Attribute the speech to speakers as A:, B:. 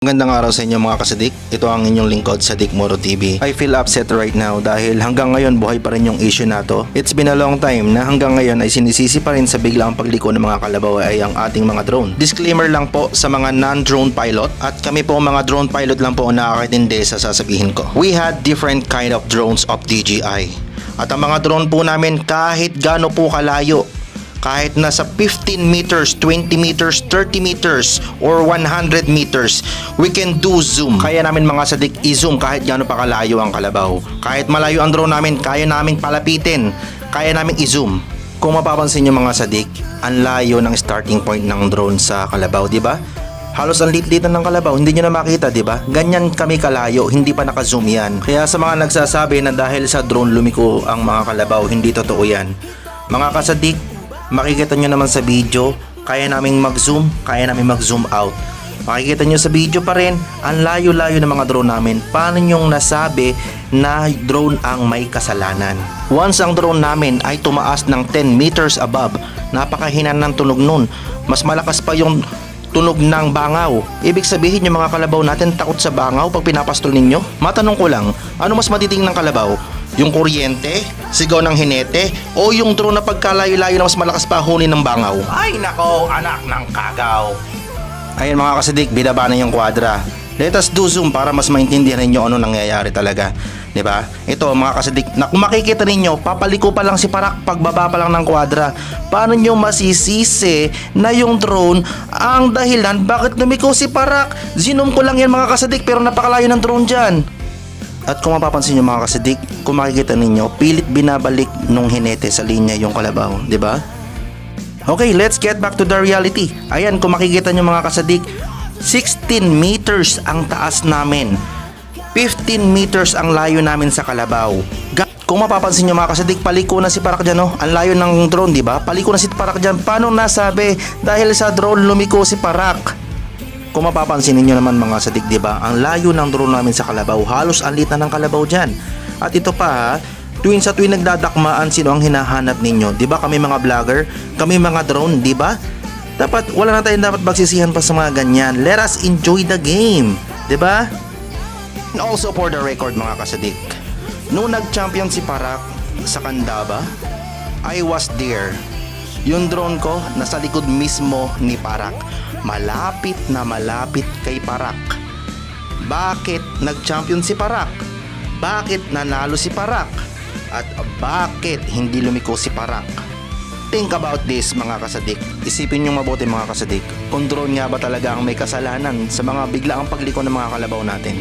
A: Magandang araw sa inyo mga kasadik. Ito ang inyong lingkod sa Dick Moro TV. I feel upset right now dahil hanggang ngayon buhay pa rin yung issue na to. It's been a long time na hanggang ngayon ay sinisisi pa rin sa biglaang pagliko ng mga kalabaw ay ang ating mga drone. Disclaimer lang po sa mga non-drone pilot at kami po mga drone pilot lang po ang nakakaintindi sa sasabihin ko. We had different kind of drones of DJI. At ang mga drone po namin kahit gaano po kalayo, kahit nasa 15 meters, 20 meters, 30 meters, or 100 meters, we can do zoom. Kaya namin mga sadik i-zoom kahit gaano pa kalayo ang kalabaw. Kahit malayo ang drone namin, kaya namin palapitin. Kaya namin i-zoom. Kung mapapansin nyo mga sadik, ang layo ng starting point ng drone sa kalabaw, di ba? Halos ang lit-litan ng kalabaw, hindi nyo na makita, di ba? Ganyan kami kalayo, hindi pa naka-zoom yan. Kaya sa mga nagsasabi na dahil sa drone lumiko ang mga kalabaw, hindi totoo yan. Mga kasadik, makikita nyo naman sa video, kaya naming mag-zoom, kaya naming mag-zoom out. Makikita nyo sa video pa rin, ang layo-layo ng mga drone namin. Paano nyong nasabi na drone ang may kasalanan? Once ang drone namin ay tumaas ng 10 meters above, napakahinan ng tunog nun. Mas malakas pa yung tunog ng bangaw. Ibig sabihin yung mga kalabaw natin takot sa bangaw pag pinapastol ninyo? Matanong ko lang, ano mas matiting ng kalabaw? Yung kuryente, sigaw ng hinete, o yung drone na pagkalayo-layo na mas malakas pa huni ng bangaw? Ay nako, anak ng kagaw. Ayun mga kasadik, binaba na yung kwadra. Let us do zoom para mas maintindihan ninyo ano nangyayari talaga. Diba? Ito mga kasadik, na kung makikita ninyo, papaliko pa lang si Parak pagbaba pa lang ng kwadra. Paano nyo masisisi na yung drone ang dahilan bakit lumiko si Parak? Zoom ko lang yan mga kasadik pero napakalayo ng drone dyan. At kung mapapansin nyo mga kasadik, kung makikita ninyo, pilit binabalik nung hinete sa linya yung kalabaw, di ba? Okay, let's get back to the reality. Ayan, kung makikita nyo mga kasadik, 16 meters ang taas namin. 15 meters ang layo namin sa kalabaw. Kung mapapansin nyo mga kasadik, paliko na si Parak dyan, oh. Ang layo ng drone, di ba? Paliko na si Parak dyan. Paano nasabi? Dahil sa drone lumiko si Parak. Kung mapapansin niyo naman mga sadik, di ba? Ang layo ng drone namin sa kalabaw, halos ang liit na ng kalabaw diyan. At ito pa, tuwing nagdadakmaan, sino ang hinahanap ninyo? Di ba kami mga vlogger, kami mga drone, di ba? Dapat wala na tayong dapat bagsisihan pa sa mga ganyan. Let us enjoy the game, di ba? And also for the record mga kasadik, nung nag-champion si Parak sa Candaba, I was there. Yung drone ko nasa likod mismo ni Parak. Malapit na malapit kay Parak. Bakit nag-champion si Parak? Bakit nanalo si Parak? At bakit hindi lumiko si Parak? Think about this mga kasadik. Isipin nyo mabuti mga kasadik. Kung drone nga ba talaga ang may kasalanan sa mga biglaang pagliko ng mga kalabaw natin?